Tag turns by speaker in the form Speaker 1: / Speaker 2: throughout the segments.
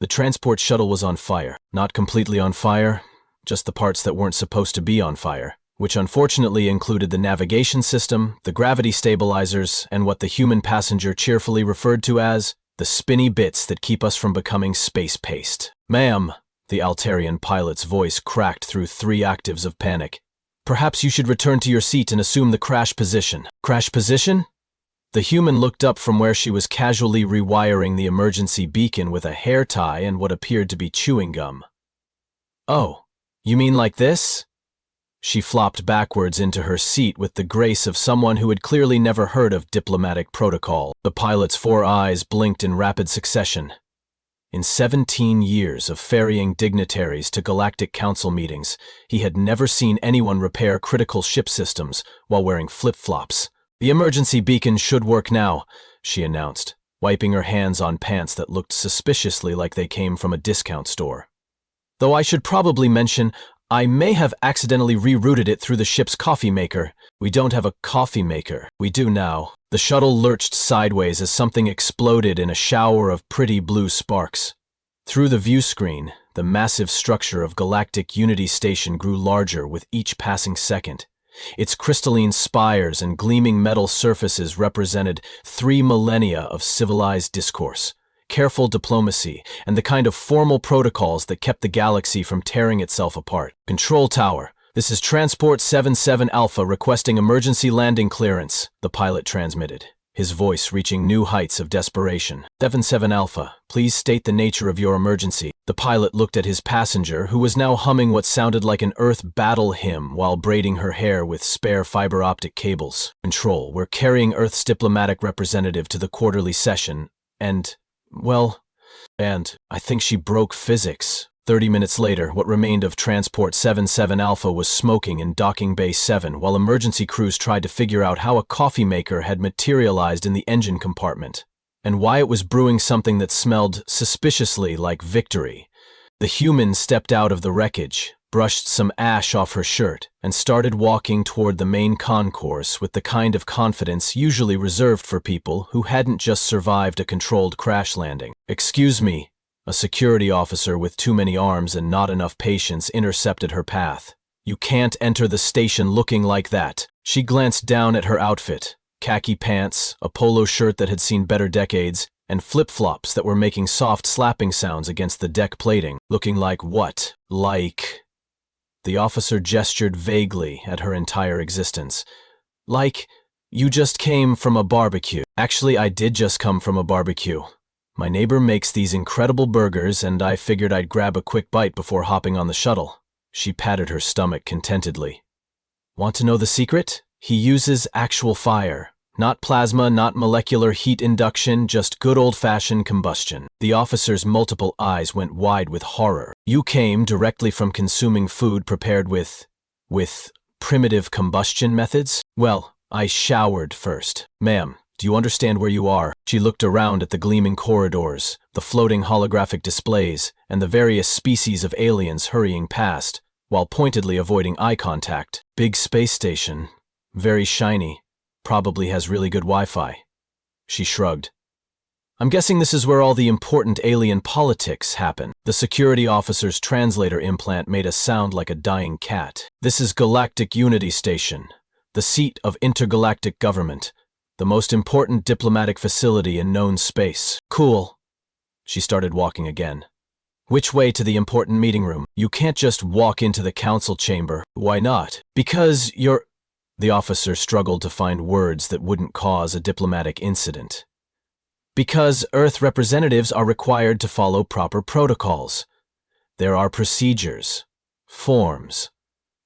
Speaker 1: The transport shuttle was on fire. Not completely on fire, just the parts that weren't supposed to be on fire, which unfortunately included the navigation system, the gravity stabilizers, and what the human passenger cheerfully referred to as the spinny bits that keep us from becoming space paste. Ma'am, the Altarian pilot's voice cracked through 3 octaves of panic. Perhaps you should return to your seat and assume the crash position. Crash position? The human looked up from where she was casually rewiring the emergency beacon with a hair tie and what appeared to be chewing gum. Oh, you mean like this? She flopped backwards into her seat with the grace of someone who had clearly never heard of diplomatic protocol. The pilot's 4 eyes blinked in rapid succession. In 17 years of ferrying dignitaries to Galactic Council meetings, he had never seen anyone repair critical ship systems while wearing flip-flops. The emergency beacon should work now, she announced, wiping her hands on pants that looked suspiciously like they came from a discount store. Though I should probably mention, I may have accidentally rerouted it through the ship's coffee maker. We don't have a coffee maker. We do now. The shuttle lurched sideways as something exploded in a shower of pretty blue sparks. Through the view screen, the massive structure of Galactic Unity Station grew larger with each passing second. Its crystalline spires and gleaming metal surfaces represented 3 millennia of civilized discourse, careful diplomacy, and the kind of formal protocols that kept the galaxy from tearing itself apart. Control Tower, this is Transport 77 Alpha requesting emergency landing clearance, the pilot transmitted, his voice reaching new heights of desperation. 77 Alpha, please state the nature of your emergency. The pilot looked at his passenger, who was now humming what sounded like an Earth battle hymn while braiding her hair with spare fiber optic cables. Control, we're carrying Earth's diplomatic representative to the quarterly session, and I think she broke physics. 30 minutes later, what remained of Transport 77 Alpha was smoking in Docking Bay 7 while emergency crews tried to figure out how a coffee maker had materialized in the engine compartment, and why it was brewing something that smelled suspiciously like victory. The human stepped out of the wreckage, brushed some ash off her shirt, and started walking toward the main concourse with the kind of confidence usually reserved for people who hadn't just survived a controlled crash landing. Excuse me, a security officer with too many arms and not enough patience intercepted her path. You can't enter the station looking like that. She glanced down at her outfit. Khaki pants, a polo shirt that had seen better decades, and flip-flops that were making soft slapping sounds against the deck plating. Looking like what? Like... The officer gestured vaguely at her entire existence. Like, you just came from a barbecue. Actually, I did just come from a barbecue. My neighbor makes these incredible burgers, and I figured I'd grab a quick bite before hopping on the shuttle. She patted her stomach contentedly. Want to know the secret? He uses actual fire. Not plasma, not molecular heat induction, just good old-fashioned combustion. The officer's multiple eyes went wide with horror. You came directly from consuming food prepared with primitive combustion methods? Well, I showered first. Ma'am, do you understand where you are? She looked around at the gleaming corridors, the floating holographic displays, and the various species of aliens hurrying past, while pointedly avoiding eye contact. Big space station. Very shiny. Probably has really good Wi-Fi. She shrugged. I'm guessing this is where all the important alien politics happen. The security officer's translator implant made a sound like a dying cat. This is Galactic Unity Station, the seat of intergalactic government, the most important diplomatic facility in known space. Cool. She started walking again. Which way to the important meeting room? You can't just walk into the council chamber. Why not? Because you're... The officer struggled to find words that wouldn't cause a diplomatic incident. Because Earth representatives are required to follow proper protocols. There are procedures, forms,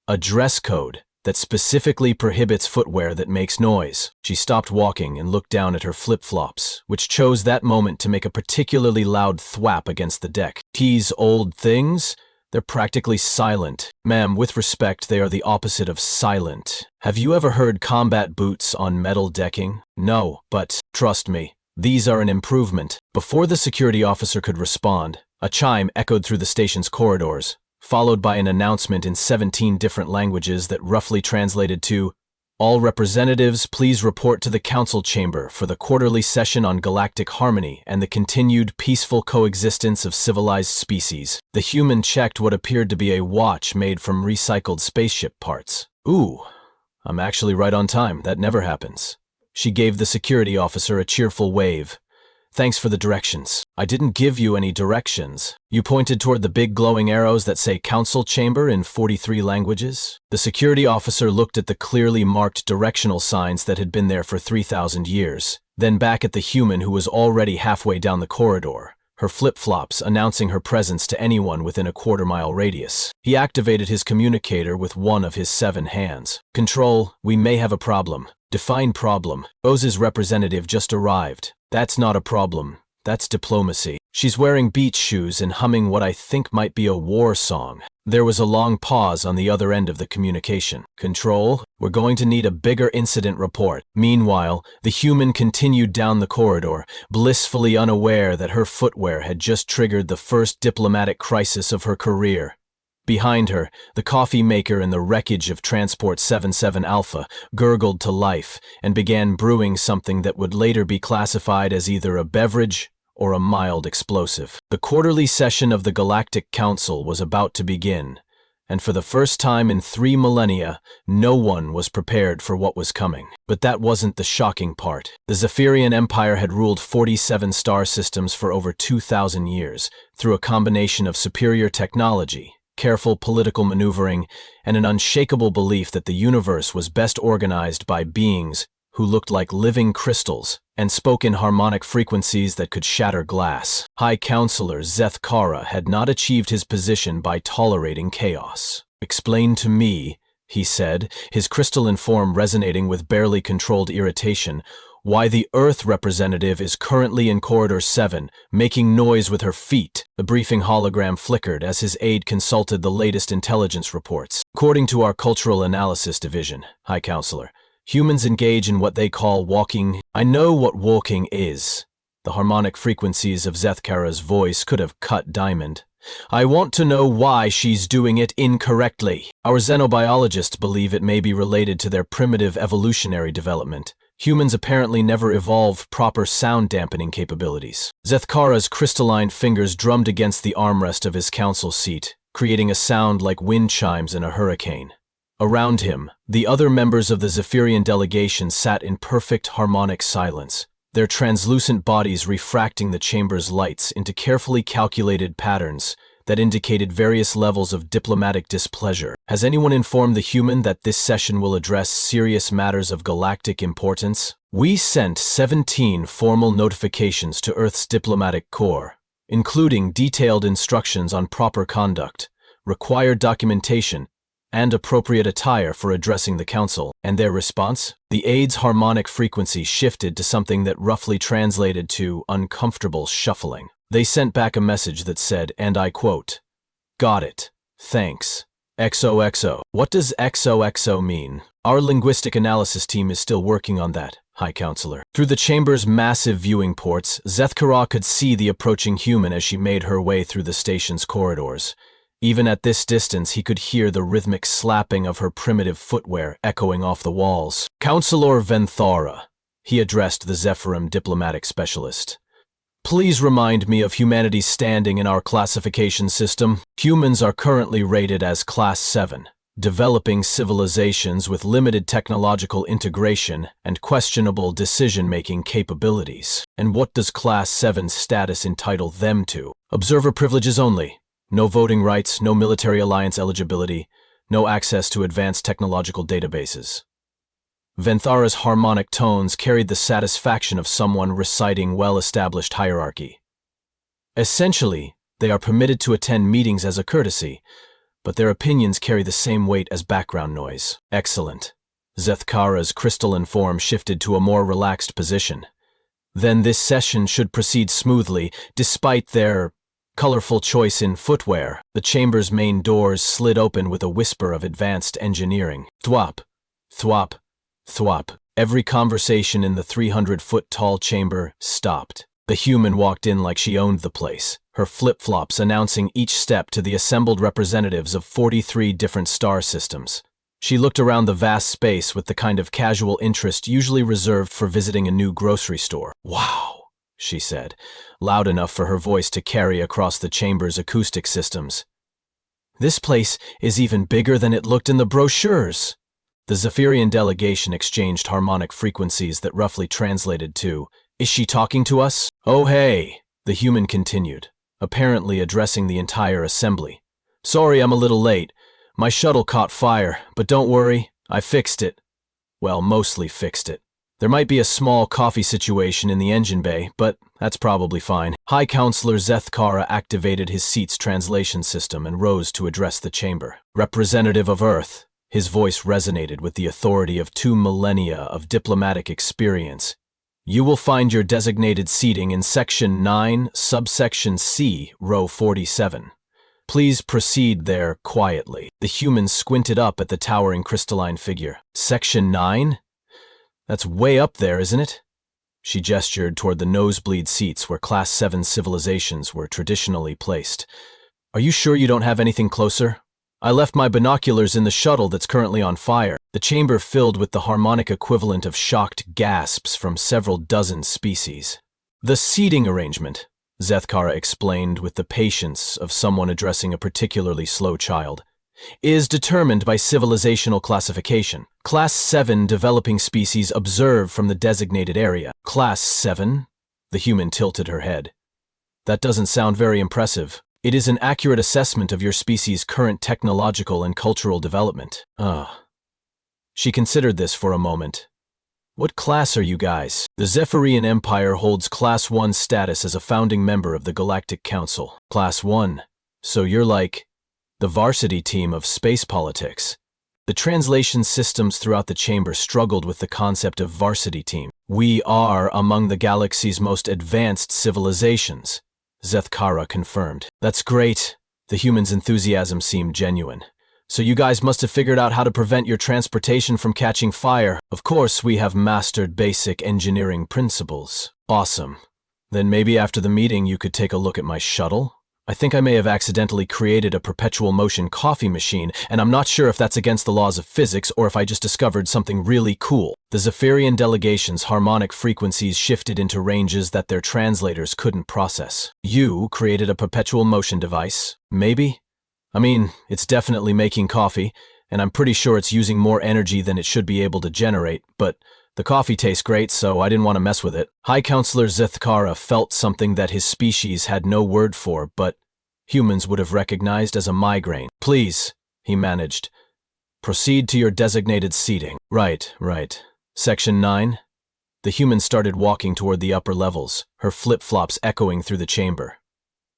Speaker 1: a dress code that specifically prohibits footwear that makes noise. She stopped walking and looked down at her flip-flops, which chose that moment to make a particularly loud thwap against the deck. These old things? They're practically silent. Ma'am, with respect, they are the opposite of silent. Have you ever heard combat boots on metal decking? No, but trust me, these are an improvement. Before the security officer could respond, a chime echoed through the station's corridors, followed by an announcement in 17 different languages that roughly translated to, All representatives, please report to the council chamber for the quarterly session on galactic harmony and the continued peaceful coexistence of civilized species. The human checked what appeared to be a watch made from recycled spaceship parts. Ooh, I'm actually right on time. That never happens. She gave the security officer a cheerful wave. Thanks for the directions. I didn't give you any directions. You pointed toward the big glowing arrows that say council chamber in 43 languages. The security officer looked at the clearly marked directional signs that had been there for 3,000 years, then back at the human who was already halfway down the corridor, her flip-flops announcing her presence to anyone within a quarter-mile radius. He activated his communicator with one of his 7 hands. Control, we may have a problem. Define problem. Oze's representative just arrived. That's not a problem. That's diplomacy. She's wearing beach shoes and humming what I think might be a war song. There was a long pause on the other end of the communication. Control, we're going to need a bigger incident report. Meanwhile, the human continued down the corridor, blissfully unaware that her footwear had just triggered the first diplomatic crisis of her career. Behind her, the coffee maker in the wreckage of Transport 77 Alpha gurgled to life and began brewing something that would later be classified as either a beverage or a mild explosive. The quarterly session of the Galactic Council was about to begin, and for the first time in 3 millennia, no one was prepared for what was coming. But that wasn't the shocking part. The Zephyrian Empire had ruled 47 star systems for over 2,000 years through a combination of superior technology, careful political maneuvering, and an unshakable belief that the universe was best organized by beings who looked like living crystals and spoke in harmonic frequencies that could shatter glass. High Counselor Zeth Kara had not achieved his position by tolerating chaos. Explain to me, he said, his crystalline form resonating with barely controlled irritation, why the Earth representative is currently in Corridor 7, making noise with her feet. The briefing hologram flickered as his aide consulted the latest intelligence reports. According to our Cultural Analysis Division, High Counselor, humans engage in what they call walking. I know what walking is. The harmonic frequencies of Zethkara's voice could have cut diamond. I want to know why she's doing it incorrectly. Our xenobiologists believe it may be related to their primitive evolutionary development. Humans apparently never evolved proper sound dampening capabilities. Zethkara's crystalline fingers drummed against the armrest of his council seat, creating a sound like wind chimes in a hurricane. Around him, the other members of the Zephyrian delegation sat in perfect harmonic silence, their translucent bodies refracting the chamber's lights into carefully calculated patterns that indicated various levels of diplomatic displeasure. Has anyone informed the human that this session will address serious matters of galactic importance? We sent 17 formal notifications to Earth's diplomatic corps, including detailed instructions on proper conduct, required documentation, and appropriate attire for addressing the council. And their response? The aide's harmonic frequency shifted to something that roughly translated to uncomfortable shuffling. They sent back a message that said, and I quote, "Got it. Thanks. XOXO. What does XOXO mean? Our linguistic analysis team is still working on that, High Counselor." Through the chamber's massive viewing ports, Zethkara could see the approaching human as she made her way through the station's corridors. Even at this distance, he could hear the rhythmic slapping of her primitive footwear echoing off the walls. "Counselor Venthara," he addressed the Zephyrim diplomatic specialist. "Please remind me of humanity's standing in our classification system. Humans are currently rated as Class 7, developing civilizations with limited technological integration and questionable decision-making capabilities. And what does Class 7 status entitle them to? Observer privileges only. No voting rights, no military alliance eligibility, no access to advanced technological databases." Venthara's harmonic tones carried the satisfaction of someone reciting well-established hierarchy. Essentially, they are permitted to attend meetings as a courtesy, but their opinions carry the same weight as background noise. Excellent. Zethkara's crystalline form shifted to a more relaxed position. Then this session should proceed smoothly, despite their colorful choice in footwear. The chamber's main doors slid open with a whisper of advanced engineering. Thwop, thwop, thwop. Every conversation in the 300-foot-tall chamber stopped. The human walked in like she owned the place, her flip-flops announcing each step to the assembled representatives of 43 different star systems. She looked around the vast space with the kind of casual interest usually reserved for visiting a new grocery store. "Wow," she said, loud enough for her voice to carry across the chamber's acoustic systems. "This place is even bigger than it looked in the brochures." The Zephyrian delegation exchanged harmonic frequencies that roughly translated to, "Is she talking to us?" "Oh hey," the human continued, apparently addressing the entire assembly. "Sorry I'm a little late. My shuttle caught fire, but don't worry, I fixed it. Well, mostly fixed it. There might be a small coffee situation in the engine bay, but that's probably fine." High Counselor Zethkara activated his seat's translation system and rose to address the chamber. "Representative of Earth," his voice resonated with the authority of 2 millennia of diplomatic experience. "You will find your designated seating in Section 9, Subsection C, Row 47. Please proceed there quietly." The human squinted up at the towering crystalline figure. "Section 9? That's way up there, isn't it?" She gestured toward the nosebleed seats where Class 7 civilizations were traditionally placed. "Are you sure you don't have anything closer? I left my binoculars in the shuttle that's currently on fire." The chamber filled with the harmonic equivalent of shocked gasps from several dozen species. "The seating arrangement," Zethkara explained with the patience of someone addressing a particularly slow child, "is determined by civilizational classification. Class 7 developing species observed from the designated area." "Class 7? The human tilted her head. "That doesn't sound very impressive. It is an accurate assessment of your species' current technological and cultural development." She considered this for a moment. "What class are you guys?" "The Zephyrian Empire holds Class 1 status as a founding member of the Galactic Council." "Class 1? So you're like the varsity team of space politics." The translation systems throughout the chamber struggled with the concept of varsity team. "We are among the galaxy's most advanced civilizations," Zethkara confirmed. "That's great." The human's enthusiasm seemed genuine. "So you guys must have figured out how to prevent your transportation from catching fire." "Of course, we have mastered basic engineering principles." "Awesome. Then maybe after the meeting you could take a look at my shuttle? I think I may have accidentally created a perpetual motion coffee machine, and I'm not sure if that's against the laws of physics or if I just discovered something really cool." The Zephyrian delegation's harmonic frequencies shifted into ranges that their translators couldn't process. "You created a perpetual motion device? Maybe? I mean, it's definitely making coffee, and I'm pretty sure it's using more energy than it should be able to generate, but the coffee tastes great, so I didn't want to mess with it." High Counselor Zethkara felt something that his species had no word for, but humans would have recognized as a migraine. "Please," he managed, "proceed to your designated seating." Right. Section 9? The human started walking toward the upper levels, her flip-flops echoing through the chamber.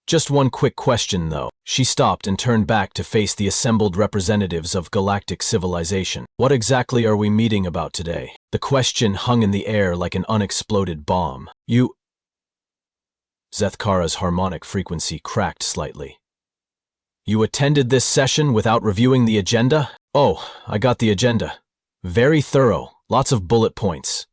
Speaker 1: "Just one quick question, though." She stopped and turned back to face the assembled representatives of galactic civilization. "What exactly are we meeting about today?" The question hung in the air like an unexploded bomb. Zethkara's harmonic frequency cracked slightly. "You attended this session without reviewing the agenda?" "Oh, I got the agenda. Very thorough, lots of bullet points."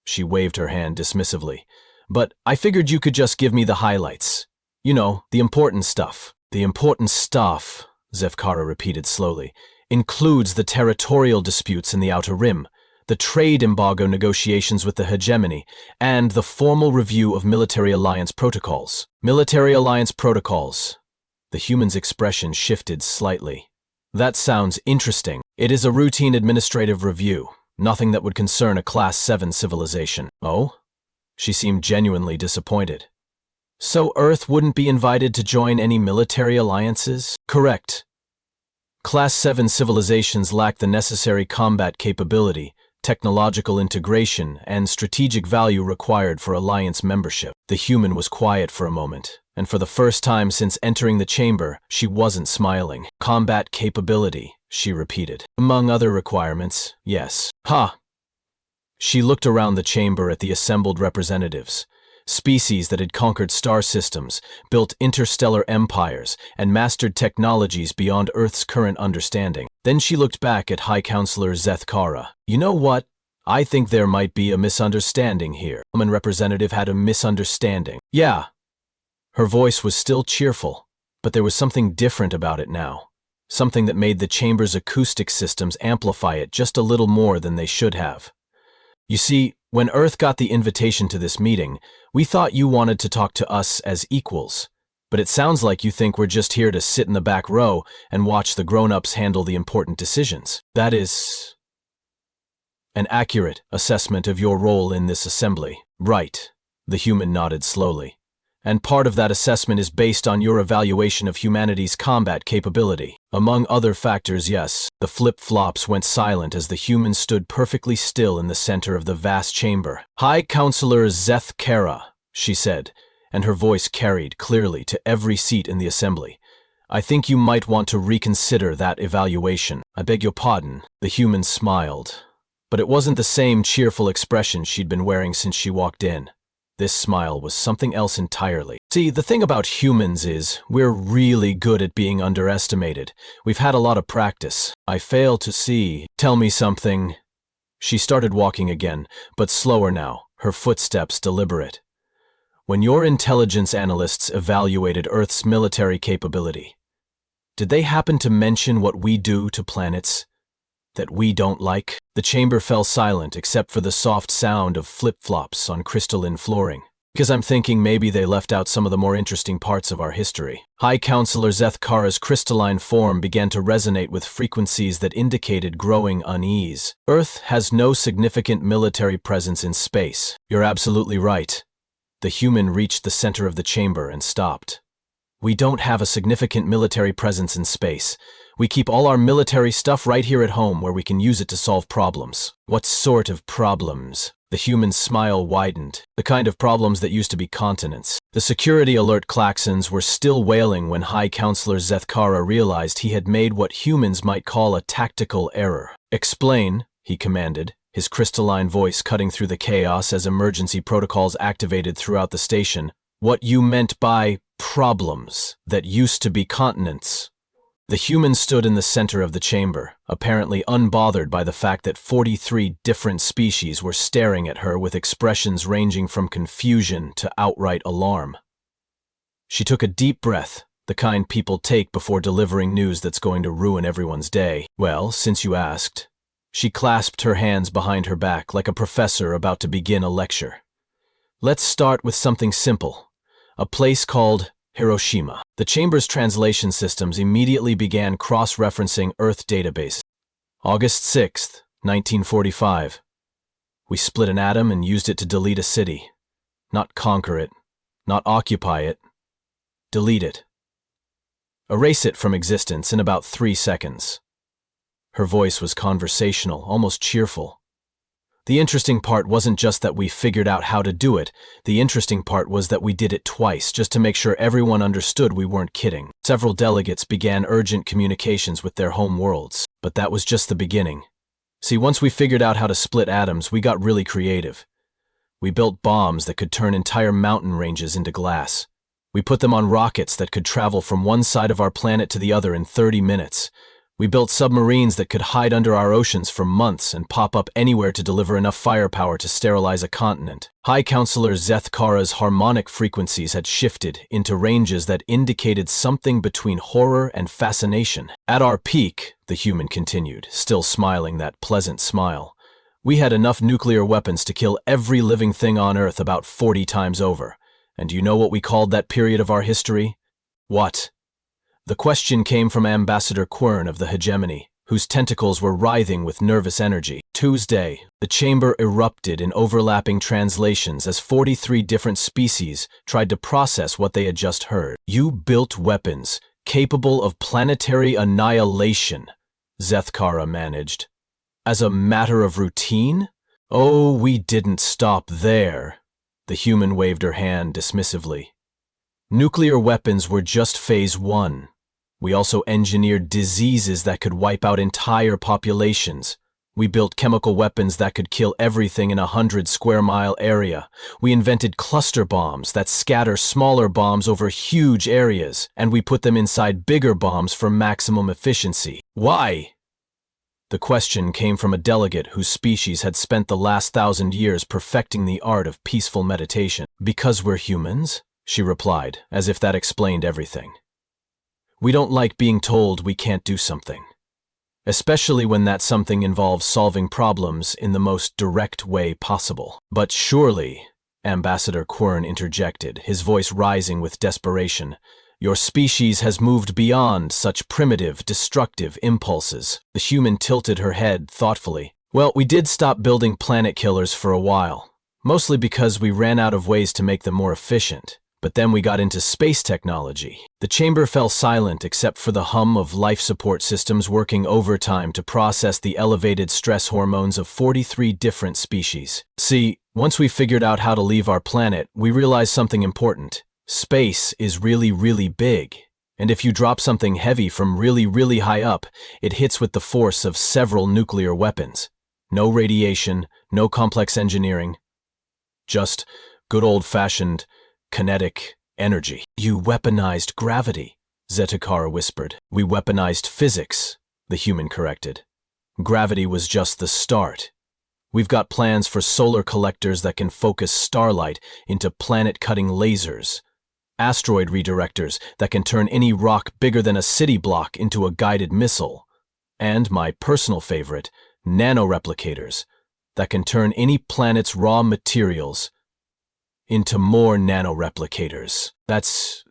Speaker 1: She waved her hand dismissively. "But I figured you could just give me the highlights. You know, the important stuff." "The important stuff," Zethkara repeated slowly, "includes the territorial disputes in the Outer Rim, the trade embargo negotiations with the hegemony, and the formal review of military alliance protocols." "Military alliance protocols." The human's expression shifted slightly. "That sounds interesting. It is a routine administrative review, nothing that would concern a Class 7 civilization." "Oh?" She seemed genuinely disappointed. "So Earth wouldn't be invited to join any military alliances?" "Correct. Class 7 civilizations lack the necessary combat capability, technological integration, and strategic value required for alliance membership." The human was quiet for a moment, and for the first time since entering the chamber, she wasn't smiling. "Combat capability," she repeated. "Among other requirements, yes." "Ha!" She looked around the chamber at the assembled representatives. Species that had conquered star systems, built interstellar empires, and mastered technologies beyond Earth's current understanding. Then she looked back at High Counselor Zethkara. "You know what? I think there might be a misunderstanding here." The woman representative had a misunderstanding. "Yeah." Her voice was still cheerful, but there was something different about it now. something that made the chamber's acoustic systems amplify it just a little more than they should have. You see, when Earth got the invitation to this meeting, we thought you wanted to talk to us as equals. But it sounds like you think we're just here to sit in the back row and watch the grown-ups handle the important decisions. That is an accurate assessment of your role in this assembly. Right, the human nodded slowly. And part of that assessment is based on your evaluation of humanity's combat capability. Among other factors, yes, the flip-flops went silent as the human stood perfectly still in the center of the vast chamber. "High Counselor Zeth Kara," she said, and her voice carried clearly to every seat in the assembly. "I think you might want to reconsider that evaluation." "I beg your pardon," the human smiled. But it wasn't the same cheerful expression she'd been wearing since she walked in. This smile was something else entirely. See, the thing about humans is, we're really good at being underestimated. We've had a lot of practice. I fail to see. "Tell me something." She started walking again, but slower now, her footsteps deliberate. "When your intelligence analysts evaluated Earth's military capability, did they happen to mention what we do to planets that we don't like?" The chamber fell silent except for the soft sound of flip-flops on crystalline flooring. "Because I'm thinking maybe they left out some of the more interesting parts of our history." High Counselor Zeth Kara's crystalline form began to resonate with frequencies that indicated growing unease. "Earth has no significant military presence in space." "You're absolutely right." The human reached the center of the chamber and stopped. "We don't have a significant military presence in space. We keep all our military stuff right here at home where we can use it to solve problems." "What sort of problems?" The human's smile widened. "The kind of problems that used to be continents." The security alert klaxons were still wailing when High Counselor Zeth Kara realized he had made what humans might call a tactical error. "Explain," he commanded, his crystalline voice cutting through the chaos as emergency protocols activated throughout the station, "what you meant by problems that used to be continents." The human stood in the center of the chamber, apparently unbothered by the fact that 43 different species were staring at her with expressions ranging from confusion to outright alarm. She took a deep breath, the kind people take before delivering news that's going to ruin everyone's day. "Well, since you asked." She clasped her hands behind her back like a professor about to begin a lecture. "Let's start with something simple. A place called Hiroshima." The chamber's translation systems immediately began cross-referencing Earth databases. "August 6th, 1945. We split an atom and used it to delete a city. Not conquer it, not occupy it. Delete it. Erase it from existence in about 3 seconds." Her voice was conversational, almost cheerful. "The interesting part wasn't just that we figured out how to do it. The interesting part was that we did it twice, just to make sure everyone understood we weren't kidding." Several delegates began urgent communications with their home worlds. But that was just the beginning. See, once we figured out how to split atoms, we got really creative. We built bombs that could turn entire mountain ranges into glass. We put them on rockets that could travel from one side of our planet to the other in 30 minutes. We built submarines that could hide under our oceans for months and pop up anywhere to deliver enough firepower to sterilize a continent. High Counselor Zeth Kara's harmonic frequencies had shifted into ranges that indicated something between horror and fascination. "At our peak," the human continued, still smiling that pleasant smile, "we had enough nuclear weapons to kill every living thing on Earth about 40 times over. And do you know what we called that period of our history?" "What?" The question came from Ambassador Quern of the Hegemony, whose tentacles were writhing with nervous energy. Tuesday, the chamber erupted in overlapping translations as 43 different species tried to process what they had just heard. "You built weapons capable of planetary annihilation," Zeth Kara managed. "As a matter of routine?" "Oh, we didn't stop there." The human waved her hand dismissively. "Nuclear weapons were just phase 1. We also engineered diseases that could wipe out entire populations. We built chemical weapons that could kill everything in a 100-square-mile area. We invented cluster bombs that scatter smaller bombs over huge areas, and we put them inside bigger bombs for maximum efficiency." "Why?" The question came from a delegate whose species had spent the last 1,000 years perfecting the art of peaceful meditation. "Because we're humans," she replied, as if that explained everything. We don't like being told we can't do something, especially when that something involves solving problems in the most direct way possible. But surely, Ambassador Quern interjected, his voice rising with desperation, your species has moved beyond such primitive, destructive impulses. The human tilted her head thoughtfully. Well, we did stop building planet killers for a while, mostly because we ran out of ways to make them more efficient. But then we got into space technology. The chamber fell silent except for the hum of life support systems working overtime to process the elevated stress hormones of 43 different species. See, once we figured out how to leave our planet, we realized something important. Space is really, really big. And if you drop something heavy from really, really high up, it hits with the force of several nuclear weapons. No radiation, no complex engineering. Just good old-fashioned kinetic energy. You weaponized gravity, Zetakara whispered. We weaponized physics, the human corrected. Gravity was just the start. We've got plans for solar collectors that can focus starlight into planet-cutting lasers, asteroid redirectors that can turn any rock bigger than a city block into a guided missile, and my personal favorite, nanoreplicators that can turn any planet's raw materials into more nanoreplicators. That's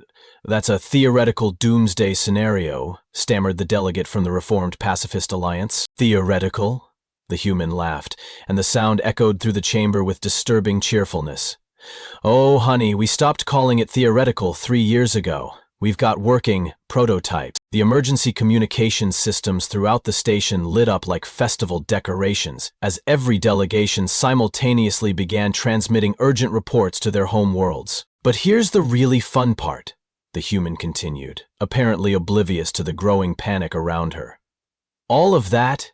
Speaker 1: a theoretical doomsday scenario, stammered the delegate from the Reformed Pacifist Alliance. Theoretical? The human laughed, and the sound echoed through the chamber with disturbing cheerfulness. Oh, honey, we stopped calling it theoretical 3 years ago. We've got working prototypes. The emergency communications systems throughout the station lit up like festival decorations as every delegation simultaneously began transmitting urgent reports to their home worlds. But here's the really fun part, the human continued, apparently oblivious to the growing panic around her. All of that,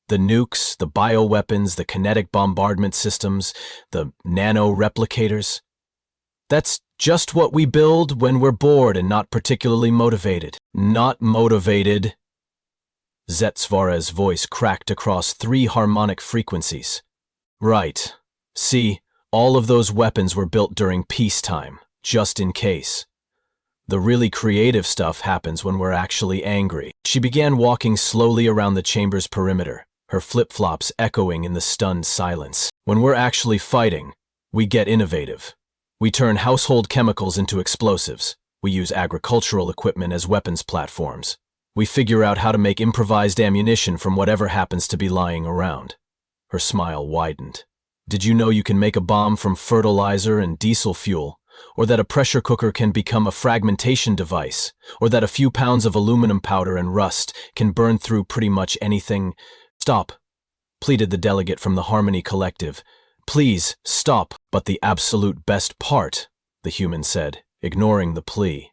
Speaker 1: the nukes, the bioweapons, the kinetic bombardment systems, the nano-replicators, that's just what we build when we're bored and not particularly motivated. Not motivated. Zetzvara's voice cracked across 3 harmonic frequencies. Right. See, all of those weapons were built during peacetime, just in case. The really creative stuff happens when we're actually angry. She began walking slowly around the chamber's perimeter, her flip-flops echoing in the stunned silence. When we're actually fighting, we get innovative. We turn household chemicals into explosives. We use agricultural equipment as weapons platforms. We figure out how to make improvised ammunition from whatever happens to be lying around. Her smile widened. Did you know you can make a bomb from fertilizer and diesel fuel? Or that a pressure cooker can become a fragmentation device? Or that a few pounds of aluminum powder and rust can burn through pretty much anything? Stop, pleaded the delegate from the Harmony Collective. Please, stop. But the absolute best part, the human said, ignoring the plea,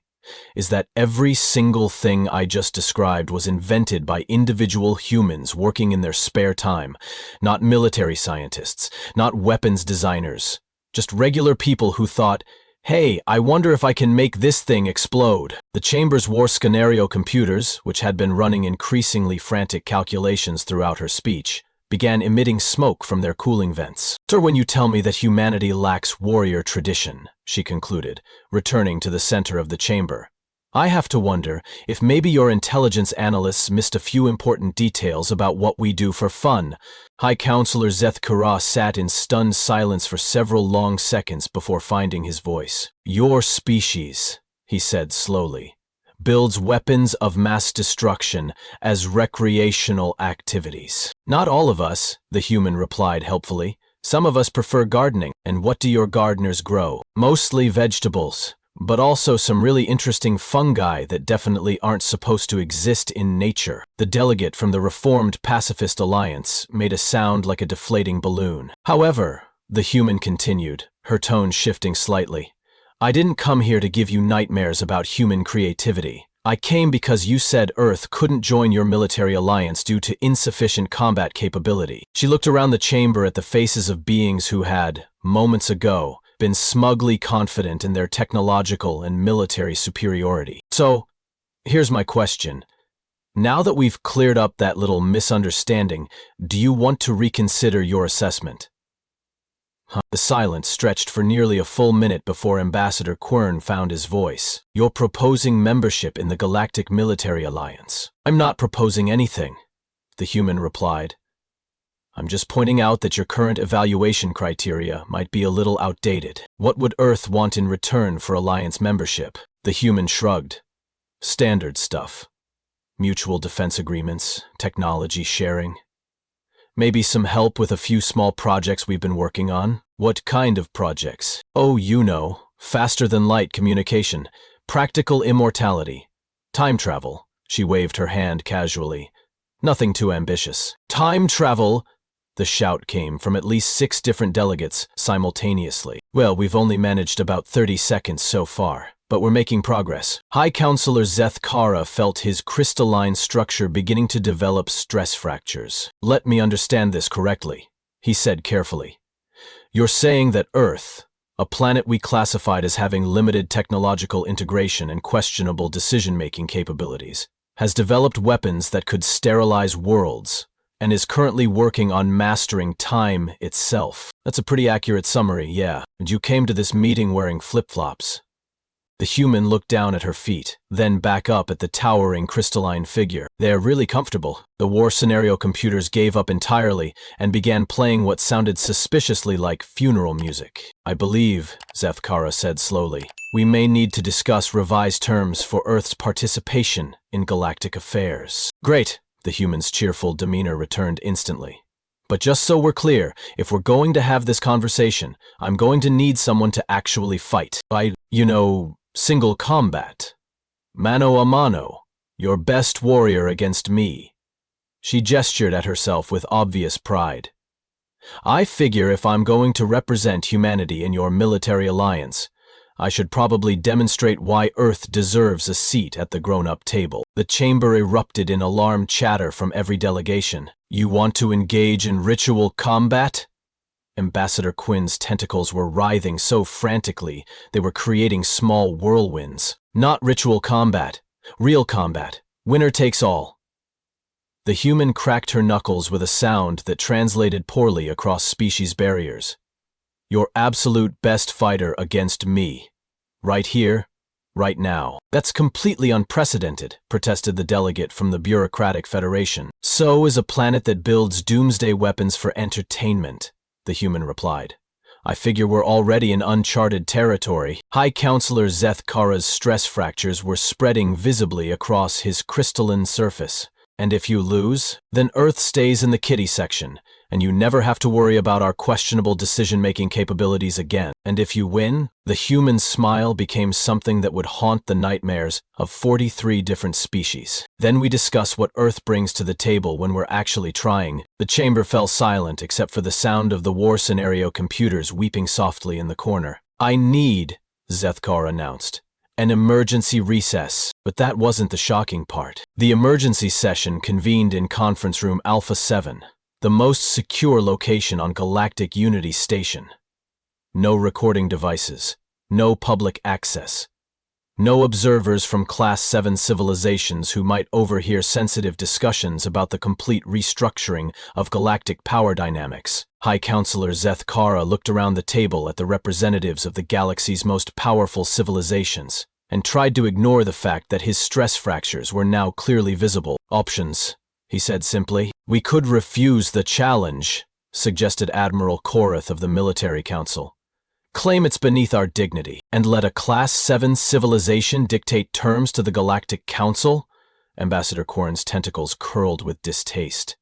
Speaker 1: is that every single thing I just described was invented by individual humans working in their spare time, not military scientists, not weapons designers, just regular people who thought, hey, I wonder if I can make this thing explode. The chamber's war scenario computers, which had been running increasingly frantic calculations throughout her speech, began emitting smoke from their cooling vents. Sir, when you tell me that humanity lacks warrior tradition, she concluded, returning to the center of the chamber, I have to wonder if maybe your intelligence analysts missed a few important details about what we do for fun. High Counselor Zeth Kara sat in stunned silence for several long seconds before finding his voice. Your species, he said slowly, builds weapons of mass destruction as recreational activities. Not all of us, the human replied helpfully. Some of us prefer gardening. And what do your gardeners grow? Mostly vegetables, but also some really interesting fungi that definitely aren't supposed to exist in nature. The delegate from the Reformed Pacifist Alliance made a sound like a deflating balloon. However, the human continued, her tone shifting slightly, I didn't come here to give you nightmares about human creativity. I came because you said Earth couldn't join your military alliance due to insufficient combat capability. She looked around the chamber at the faces of beings who had, moments ago, been smugly confident in their technological and military superiority. So, here's my question. Now that we've cleared up that little misunderstanding, do you want to reconsider your assessment? The silence stretched for nearly a full minute before Ambassador Quern found his voice. You're proposing membership in the Galactic Military Alliance. I'm not proposing anything, the human replied. I'm just pointing out that your current evaluation criteria might be a little outdated. What would Earth want in return for Alliance membership? The human shrugged. Standard stuff. Mutual defense agreements, technology sharing. Maybe some help with a few small projects we've been working on. What kind of projects? Oh, you know, faster-than-light communication, practical immortality, time travel. She waved her hand casually. Nothing too ambitious. Time travel! The shout came from at least 6 different delegates simultaneously. Well, we've only managed about 30 seconds so far, but we're making progress. High Counselor Zeth Kara felt his crystalline structure beginning to develop stress fractures. Let me understand this correctly, he said carefully. You're saying that Earth, a planet we classified as having limited technological integration and questionable decision-making capabilities, has developed weapons that could sterilize worlds, and is currently working on mastering time itself. That's a pretty accurate summary, yeah. And you came to this meeting wearing flip-flops. The human looked down at her feet, then back up at the towering crystalline figure. They're really comfortable. The war scenario computers gave up entirely and began playing what sounded suspiciously like funeral music. I believe, Zeth Kara said slowly, we may need to discuss revised terms for Earth's participation in galactic affairs. Great, the human's cheerful demeanor returned instantly. But just so we're clear, if we're going to have this conversation, I'm going to need someone to actually fight. Single combat. Mano a mano. Your best warrior against me. She gestured at herself with obvious pride. I figure if I'm going to represent humanity in your military alliance, I should probably demonstrate why Earth deserves a seat at the grown-up table. The chamber erupted in alarmed chatter from every delegation. You want to engage in ritual combat? Ambassador Quinn's tentacles were writhing so frantically they were creating small whirlwinds. Not ritual combat. Real combat. Winner takes all. The human cracked her knuckles with a sound that translated poorly across species barriers. Your absolute best fighter against me. Right here, right now. That's completely unprecedented, protested the delegate from the Bureaucratic Federation. So is a planet that builds doomsday weapons for entertainment, the human replied. I figure we're already in uncharted territory. High Counselor Zeth Kara's stress fractures were spreading visibly across his crystalline surface. And if you lose, then Earth stays in the kiddie section, and you never have to worry about our questionable decision-making capabilities again. And if you win, the human smile became something that would haunt the nightmares of 43 different species. Then we discuss what Earth brings to the table when we're actually trying. The chamber fell silent except for the sound of the war scenario computers weeping softly in the corner. I need, Zeth Kara announced, an emergency recess. But that wasn't the shocking part. The emergency session convened in Conference Room Alpha 7. The most secure location on Galactic Unity Station. No recording devices, no public access, no observers from Class 7 civilizations who might overhear sensitive discussions about the complete restructuring of galactic power dynamics. High Counselor Zeth Kara looked around the table at the representatives of the galaxy's most powerful civilizations and tried to ignore the fact that his stress fractures were now clearly visible. Options, he said simply. We could refuse the challenge, suggested Admiral Korath of the Military Council. Claim it's beneath our dignity, and let a Class 7 civilization dictate terms to the Galactic Council? Ambassador Quern's tentacles curled with distaste.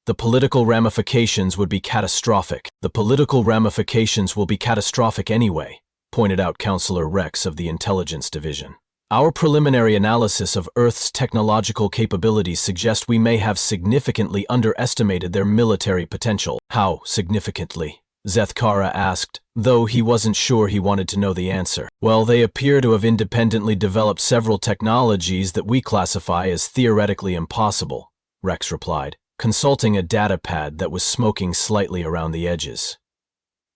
Speaker 1: The political ramifications would be catastrophic. The political ramifications will be catastrophic anyway, pointed out Counselor Rex of the Intelligence Division. Our preliminary analysis of Earth's technological capabilities suggest we may have significantly underestimated their military potential. How significantly? Zeth Kara asked, though he wasn't sure he wanted to know the answer. Well, they appear to have independently developed several technologies that we classify as theoretically impossible, Rex replied, consulting a datapad that was smoking slightly around the edges.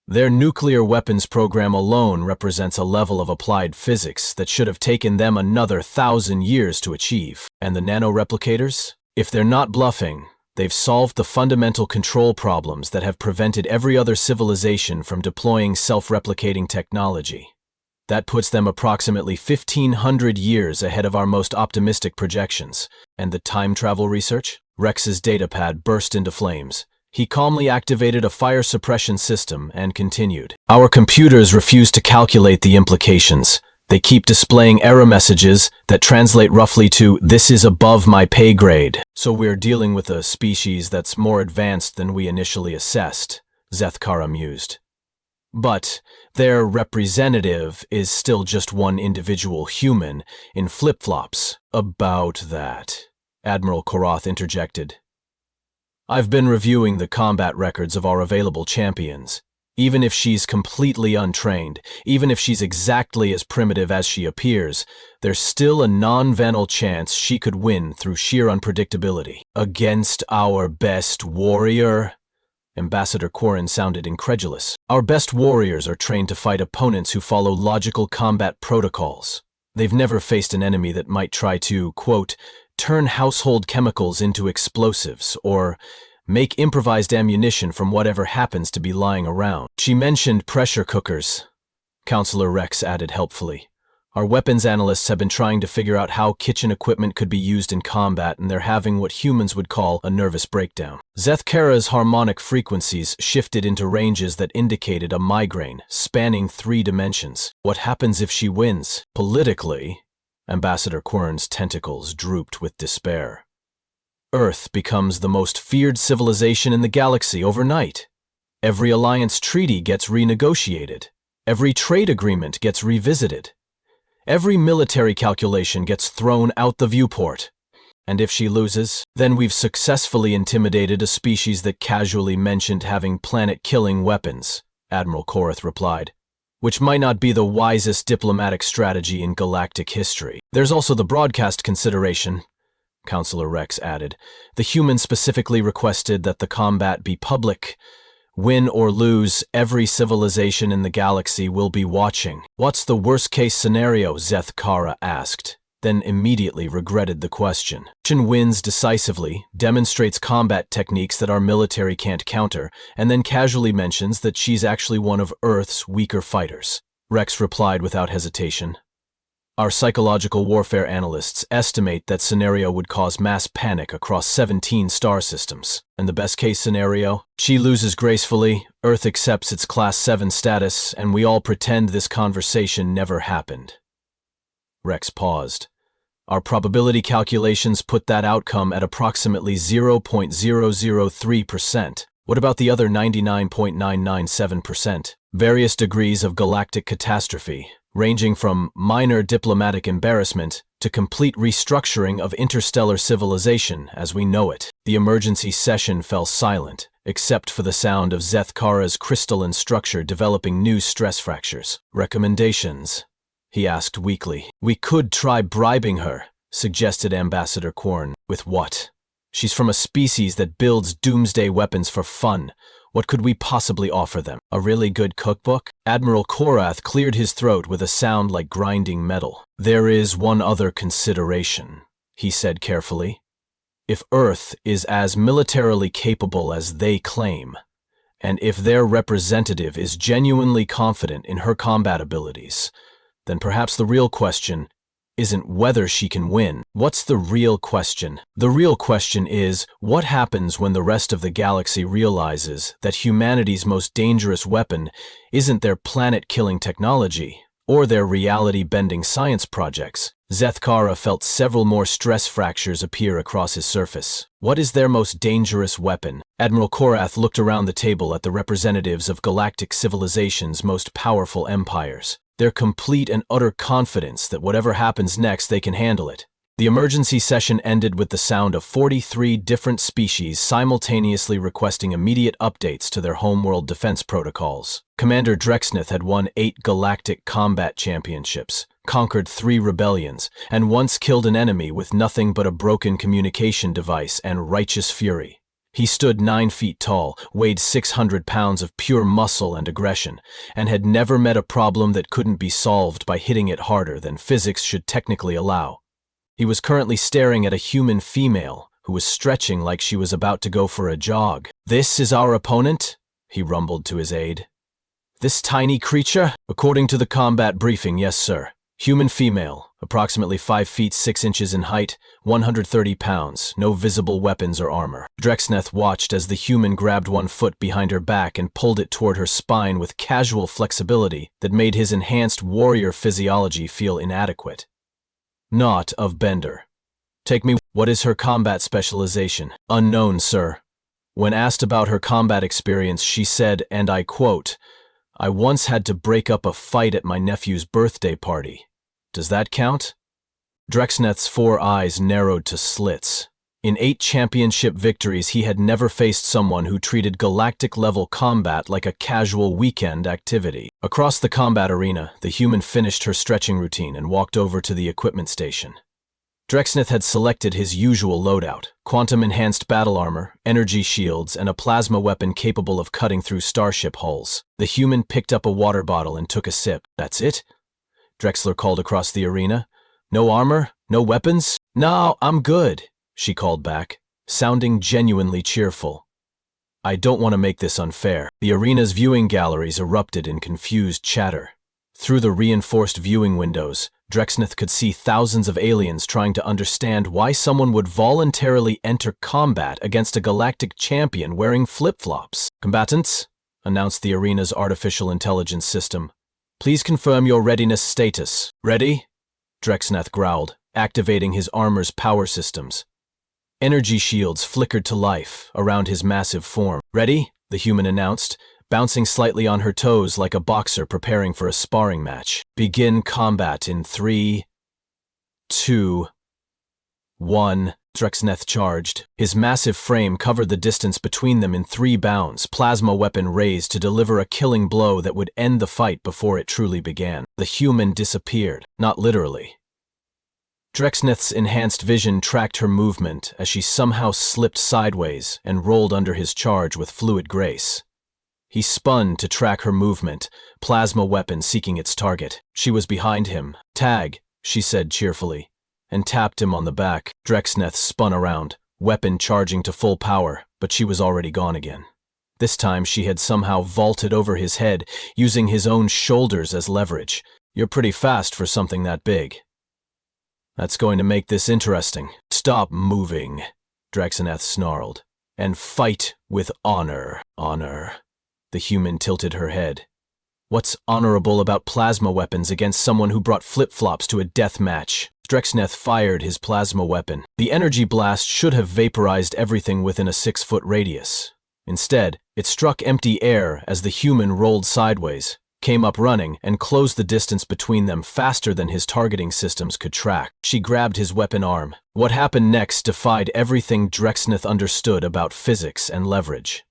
Speaker 1: Their nuclear weapons program alone represents a level of applied physics that should have taken them another 1,000 years to achieve. And the nanoreplicators? If they're not bluffing, They've solved the fundamental control problems that have prevented every other civilization from deploying self-replicating technology. That puts them approximately 1,500 years ahead of our most optimistic projections. And the time travel research? Rex's datapad burst into flames. He calmly activated a fire suppression system and continued. Our computers refuse to calculate the implications. They keep displaying error messages that translate roughly to, "This is above my pay grade." So we're dealing with a species that's more advanced than we initially assessed, Zethkara mused. But their representative is still just one individual human in flip-flops. About that, Admiral Korath interjected. I've been reviewing the combat records of our available champions. Even if she's completely untrained, even if she's exactly as primitive as she appears, there's still a non-venal chance she could win through sheer unpredictability. Against our best warrior? Ambassador Quarren sounded incredulous. Our best warriors are trained to fight opponents who follow logical combat protocols. They've never faced an enemy that might try to, quote, turn household chemicals into explosives, or make improvised ammunition from whatever happens to be lying around. She mentioned pressure cookers, Counselor Rex added helpfully. Our weapons analysts have been trying to figure out how kitchen equipment could be used in combat, and they're having what humans would call a nervous breakdown. Zethkara's harmonic frequencies shifted into ranges that indicated a migraine, spanning 3 dimensions. What happens if she wins? Politically, Ambassador Quarren's tentacles drooped with despair. Earth becomes the most feared civilization in the galaxy overnight. Every alliance treaty gets renegotiated. Every trade agreement gets revisited. Every military calculation gets thrown out the viewport. And if she loses, then we've successfully intimidated a species that casually mentioned having planet-killing weapons, Admiral Korath replied, which might not be the wisest diplomatic strategy in galactic history. There's also the broadcast consideration, Counselor Rex added. The humans specifically requested that the combat be public. Win or lose, every civilization in the galaxy will be watching. What's the worst-case scenario? Zethkara asked, then immediately regretted the question. Wins decisively, demonstrates combat techniques that our military can't counter, and then casually mentions that she's actually one of Earth's weaker fighters. Rex replied without hesitation. Our psychological warfare analysts estimate that scenario would cause mass panic across 17 star systems. And the best-case scenario? She loses gracefully, Earth accepts its Class 7 status, and we all pretend this conversation never happened. Rex paused. Our probability calculations put that outcome at approximately 0.003%. What about the other 99.997%? Various degrees of galactic catastrophe, ranging from minor diplomatic embarrassment to complete restructuring of interstellar civilization as we know it. The emergency session fell silent, except for the sound of Zethkara's crystalline structure developing new stress fractures. Recommendations? He asked weakly. We could try bribing her, suggested Ambassador Quarren. With what? She's from a species that builds doomsday weapons for fun. What could we possibly offer them? A really good cookbook? Admiral Korath cleared his throat with a sound like grinding metal. There is one other consideration, he said carefully. If Earth is as militarily capable as they claim, and if their representative is genuinely confident in her combat abilities, then perhaps the real question isn't whether she can win. What's the real question? The real question is, what happens when the rest of the galaxy realizes that humanity's most dangerous weapon isn't their planet-killing technology, or their reality-bending science projects? Zethkara felt several more stress fractures appear across his surface. What is their most dangerous weapon? Admiral Korath looked around the table at the representatives of galactic civilization's most powerful empires. Their complete and utter confidence that whatever happens next, they can handle it. The emergency session ended with the sound of 43 different species simultaneously requesting immediate updates to their homeworld defense protocols. Commander Drexneth had won 8 galactic combat championships, conquered 3 rebellions, and once killed an enemy with nothing but a broken communication device and righteous fury. He stood 9 feet tall, weighed 600 pounds of pure muscle and aggression, and had never met a problem that couldn't be solved by hitting it harder than physics should technically allow. He was currently staring at a human female who was stretching like she was about to go for a jog. "This is our opponent?" he rumbled to his aide. "This tiny creature?" "According to the combat briefing, yes, sir. Human female, approximately 5 feet 6 inches in height, 130 pounds, no visible weapons or armor." Drexneth watched as the human grabbed one foot behind her back and pulled it toward her spine with casual flexibility that made his enhanced warrior physiology feel inadequate. "Not of Bender. Take me." "What is her combat specialization?" "Unknown, sir." When asked about her combat experience, she said, and I quote, "I once had to break up a fight at my nephew's birthday party. Does that count?" Drexneth's 4 eyes narrowed to slits. In 8 championship victories, he had never faced someone who treated galactic-level combat like a casual weekend activity. Across the combat arena, the human finished her stretching routine and walked over to the equipment station. Drexneth had selected his usual loadout: quantum-enhanced battle armor, energy shields, and a plasma weapon capable of cutting through starship hulls. The human picked up a water bottle and took a sip. "That's it?" Drexler called across the arena. "No armor? No weapons?" "No, I'm good," she called back, sounding genuinely cheerful. "I don't want to make this unfair." The arena's viewing galleries erupted in confused chatter. Through the reinforced viewing windows, Drexneth could see thousands of aliens trying to understand why someone would voluntarily enter combat against a galactic champion wearing flip-flops. "Combatants," announced the arena's artificial intelligence system, "please confirm your readiness status." "Ready?" Drexneth growled, activating his armor's power systems. Energy shields flickered to life around his massive form. "Ready?" the human announced, bouncing slightly on her toes like a boxer preparing for a sparring match. "Begin combat in 3, 2, 1. Drexneth charged. His massive frame covered the distance between them in 3 bounds, plasma weapon raised to deliver a killing blow that would end the fight before it truly began. The human disappeared, not literally. Drexneth's enhanced vision tracked her movement as she somehow slipped sideways and rolled under his charge with fluid grace. He spun to track her movement, plasma weapon seeking its target. She was behind him. "Tag," she said cheerfully, and tapped him on the back. Drexneth spun around, weapon charging to full power, but she was already gone again. This time she had somehow vaulted over his head, using his own shoulders as leverage. "You're pretty fast for something that big." "That's going to make this interesting." "Stop moving," Drexneth snarled, "and fight with honor." "Honor?" The human tilted her head. "What's honorable about plasma weapons against someone who brought flip-flops to a death match?" Drexneth fired his plasma weapon. The energy blast should have vaporized everything within a 6-foot radius. Instead, it struck empty air as the human rolled sideways, came up running, and closed the distance between them faster than his targeting systems could track. She grabbed his weapon arm. What happened next defied everything Drexneth understood about physics and leverage.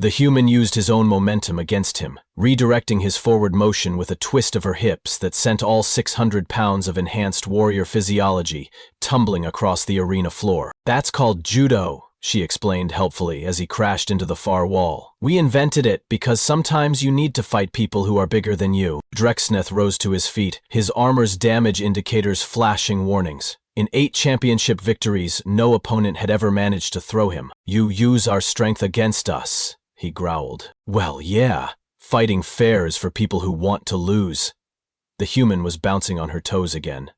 Speaker 1: The human used his own momentum against him, redirecting his forward motion with a twist of her hips that sent all 600 pounds of enhanced warrior physiology tumbling across the arena floor. "That's called judo," she explained helpfully as he crashed into the far wall. "We invented it because sometimes you need to fight people who are bigger than you." Drexneth rose to his feet, his armor's damage indicators flashing warnings. In 8 championship victories, no opponent had ever managed to throw him. "You use our strength against us," he growled. "Well, yeah. Fighting fair is for people who want to lose." The human was bouncing on her toes again.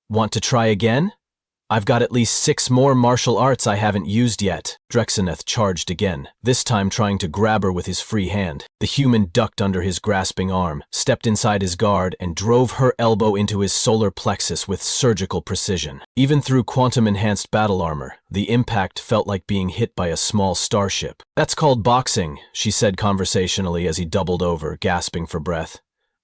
Speaker 1: "Want to try again? I've got at least 6 more martial arts I haven't used yet." Drexneth charged again, this time trying to grab her with his free hand. The human ducked under his grasping arm, stepped inside his guard, and drove her elbow into his solar plexus with surgical precision. Even through quantum-enhanced battle armor, the impact felt like being hit by a small starship. "That's called boxing," she said conversationally as he doubled over, gasping for breath.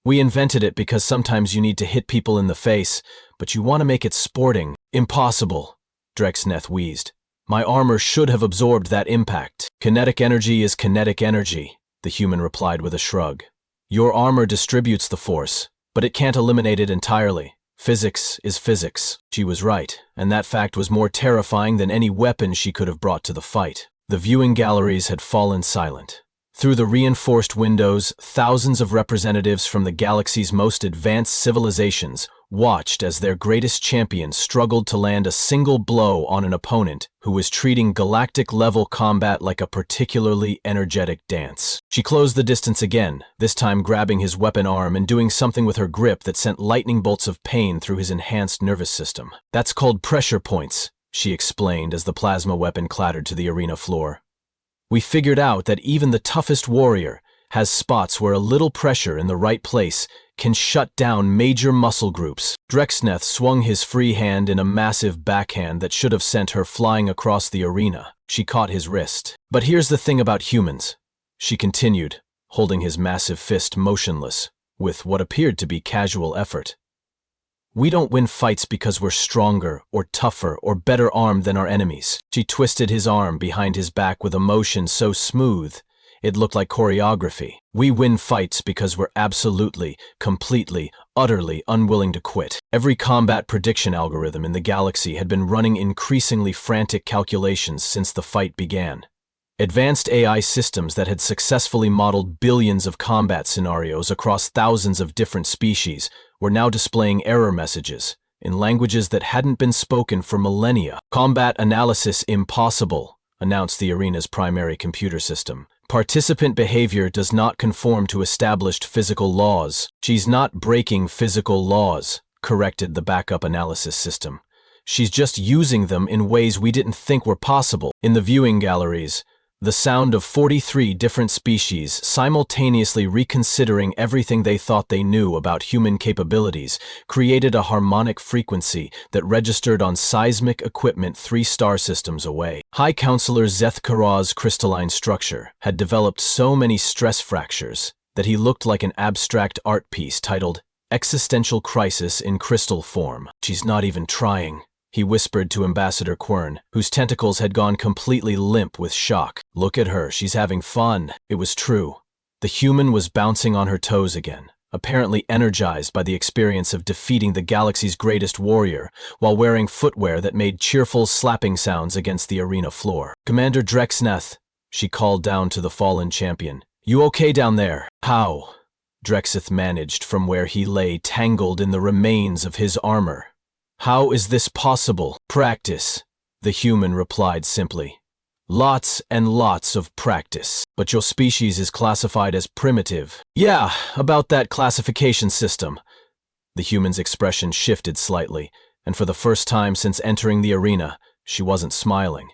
Speaker 1: "We invented it because sometimes you need to hit people in the face, but you want to make it sporting." "Impossible," Drexneth wheezed. "My armor should have absorbed that impact." "Kinetic energy is kinetic energy," the human replied with a shrug. "Your armor distributes the force, but it can't eliminate it entirely. Physics is physics." She was right, and that fact was more terrifying than any weapon she could have brought to the fight. The viewing galleries had fallen silent. Through the reinforced windows, thousands of representatives from the galaxy's most advanced civilizations watched as their greatest champion struggled to land a single blow on an opponent who was treating galactic-level combat like a particularly energetic dance. She closed the distance again, this time grabbing his weapon arm and doing something with her grip that sent lightning bolts of pain through his enhanced nervous system. "That's called pressure points," she explained as the plasma weapon clattered to the arena floor. "We figured out that even the toughest warrior has spots where a little pressure in the right place can shut down major muscle groups." Drexneth swung his free hand in a massive backhand that should have sent her flying across the arena. She caught his wrist. "But here's the thing about humans," she continued, holding his massive fist motionless, with what appeared to be casual effort. "We don't win fights because we're stronger or tougher or better armed than our enemies." She twisted his arm behind his back with a motion so smooth it looked like choreography. "We win fights because we're absolutely, completely, utterly unwilling to quit." Every combat prediction algorithm in the galaxy had been running increasingly frantic calculations since the fight began. Advanced AI systems that had successfully modeled billions of combat scenarios across thousands of different species were now displaying error messages in languages that hadn't been spoken for millennia. "Combat analysis impossible," announced the arena's primary computer system. "Participant behavior does not conform to established physical laws." "She's not breaking physical laws," corrected the backup analysis system. "She's just using them in ways we didn't think were possible." In the viewing galleries, the sound of 43 different species simultaneously reconsidering everything they thought they knew about human capabilities created a harmonic frequency that registered on seismic equipment 3 star systems away. High Counselor Zeth Karaz's crystalline structure had developed so many stress fractures that he looked like an abstract art piece titled "Existential Crisis in Crystal Form." "She's not even trying," he whispered to Ambassador Quern, whose tentacles had gone completely limp with shock. "Look at her, she's having fun." It was true. The human was bouncing on her toes again, apparently energized by the experience of defeating the galaxy's greatest warrior, while wearing footwear that made cheerful slapping sounds against the arena floor. "Commander Drexneth," she called down to the fallen champion. "You okay down there?" "How?" Drexeth managed from where he lay tangled in the remains of his armor. "How is this possible?" "Practice," the human replied simply. "Lots and lots of practice. But your species is classified as primitive." "Yeah, about that classification system." The human's expression shifted slightly, and for the first time since entering the arena, she wasn't smiling.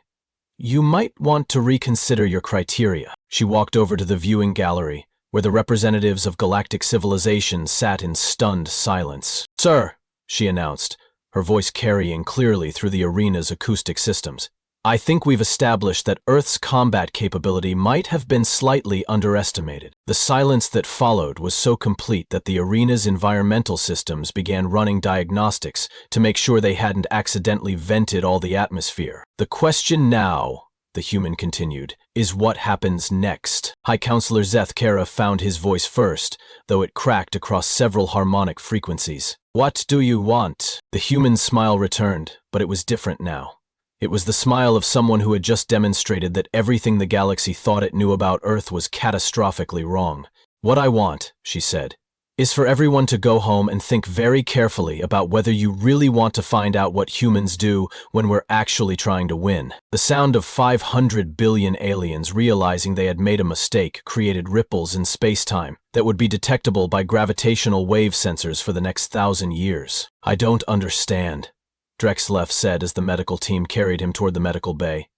Speaker 1: "You might want to reconsider your criteria." She walked over to the viewing gallery, where the representatives of galactic civilization sat in stunned silence. "Sir," she announced, her voice carrying clearly through the arena's acoustic systems, "I think we've established that Earth's combat capability might have been slightly underestimated." The silence that followed was so complete that the arena's environmental systems began running diagnostics to make sure they hadn't accidentally vented all the atmosphere. "The question now," the human continued, "is what happens next." High Counselor Zeth Kara found his voice first, though it cracked across several harmonic frequencies. "What do you want?" The human's smile returned, but it was different now. It was the smile of someone who had just demonstrated that everything the galaxy thought it knew about Earth was catastrophically wrong. "What I want," she said, "is for everyone to go home and think very carefully about whether you really want to find out what humans do when we're actually trying to win." The sound of 500 billion aliens realizing they had made a mistake created ripples in space-time that would be detectable by gravitational wave sensors for the next 1,000 years. "I don't understand," Drexlev said as the medical team carried him toward the medical bay.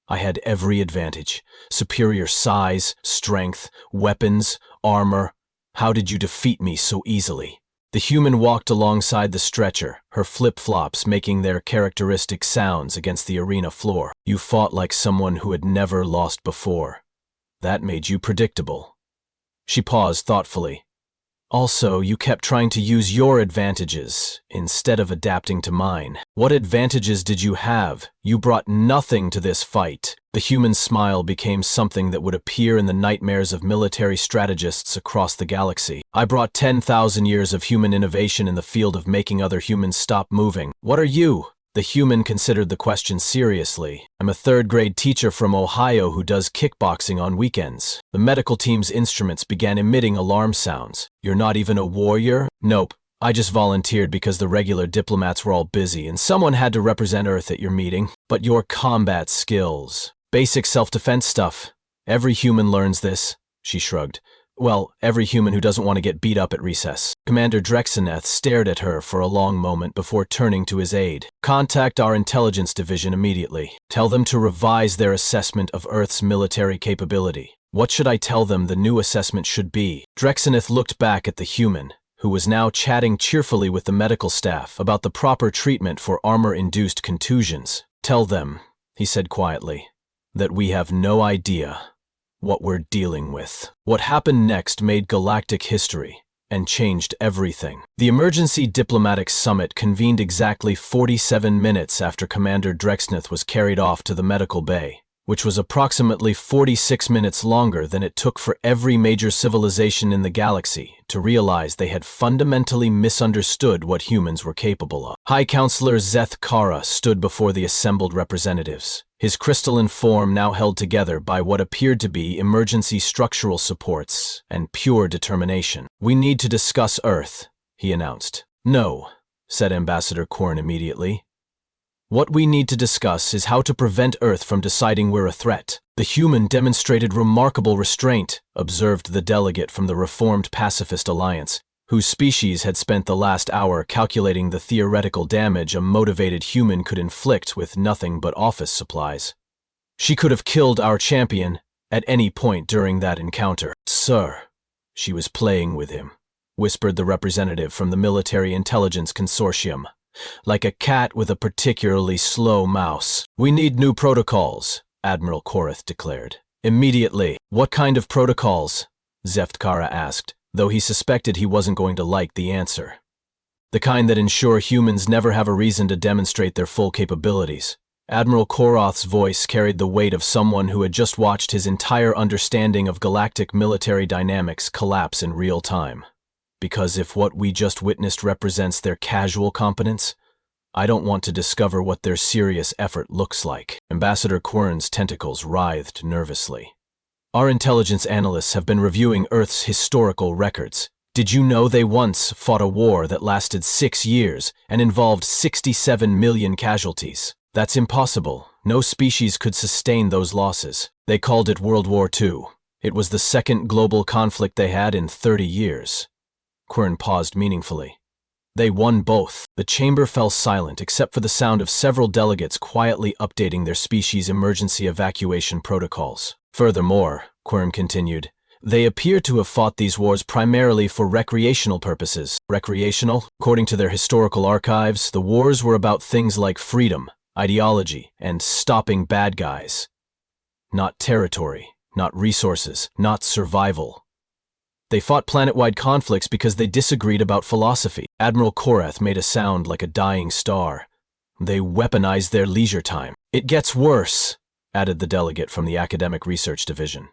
Speaker 1: "I had every advantage. Superior size, strength, weapons, armor. How did you defeat me so easily?" The human walked alongside the stretcher, her flip-flops making their characteristic sounds against the arena floor. "You fought like someone who had never lost before. That made you predictable." She paused thoughtfully. "Also, you kept trying to use your advantages instead of adapting to mine." "What advantages did you have? You brought nothing to this fight." The human smile became something that would appear in the nightmares of military strategists across the galaxy. "I brought 10,000 years of human innovation in the field of making other humans stop moving." "What are you?" The human considered the question seriously. "I'm a third-grade teacher from Ohio who does kickboxing on weekends." The medical team's instruments began emitting alarm sounds. "You're not even a warrior?" "Nope. I just volunteered because the regular diplomats were all busy and someone had to represent Earth at your meeting. But your combat skills, basic self-defense stuff, every human learns this, she shrugged. Well, every human who doesn't want to get beat up at recess. Commander Drexeneth stared at her for a long moment before turning to his aide. Contact our intelligence division immediately. Tell them to revise their assessment of Earth's military capability. What should I tell them the new assessment should be? Drexeneth looked back at the human, who was now chatting cheerfully with the medical staff about the proper treatment for armor-induced contusions. Tell them, he said quietly, that we have no idea what we're dealing with. What happened next made galactic history and changed everything. The emergency diplomatic summit convened exactly 47 minutes after Commander Drexeneth was carried off to the medical bay, which was approximately 46 minutes longer than it took for every major civilization in the galaxy to realize they had fundamentally misunderstood what humans were capable of. High Counselor Zeth Kara stood before the assembled representatives, his crystalline form now held together by what appeared to be emergency structural supports and pure determination. "We need to discuss Earth," he announced. "No," said Ambassador Korn immediately. "What we need to discuss is how to prevent Earth from deciding we're a threat." "The human demonstrated remarkable restraint," observed the delegate from the Reformed Pacifist Alliance, whose species had spent the last hour calculating the theoretical damage a motivated human could inflict with nothing but office supplies. "She could have killed our champion at any point during that encounter." "Sir, she was playing with him," whispered the representative from the Military Intelligence Consortium. "Like a cat with a particularly slow mouse." "We need new protocols," Admiral Korath declared. "Immediately." "What kind of protocols?" Zeftkara asked, though he suspected he wasn't going to like the answer. "The kind that ensure humans never have a reason to demonstrate their full capabilities." Admiral Korath's voice carried the weight of someone who had just watched his entire understanding of galactic military dynamics collapse in real time. "Because if what we just witnessed represents their casual competence, I don't want to discover what their serious effort looks like." Ambassador Quern's tentacles writhed nervously. "Our intelligence analysts have been reviewing Earth's historical records. Did you know they once fought a war that lasted 6 years and involved 67 million casualties? That's impossible. No species could sustain those losses. They called it World War II. It was the second global conflict they had in 30 years. Quern paused meaningfully. "They won both." The chamber fell silent except for the sound of several delegates quietly updating their species' emergency evacuation protocols. "Furthermore," Quern continued, "they appear to have fought these wars primarily for recreational purposes." Recreational? According to their historical archives, the wars were about things like freedom, ideology, and stopping bad guys. Not territory, not resources, not survival. They fought planet-wide conflicts because they disagreed about philosophy. Admiral Korath made a sound like a dying star. "They weaponized their leisure time." "It gets worse," added the delegate from the Academic Research Division.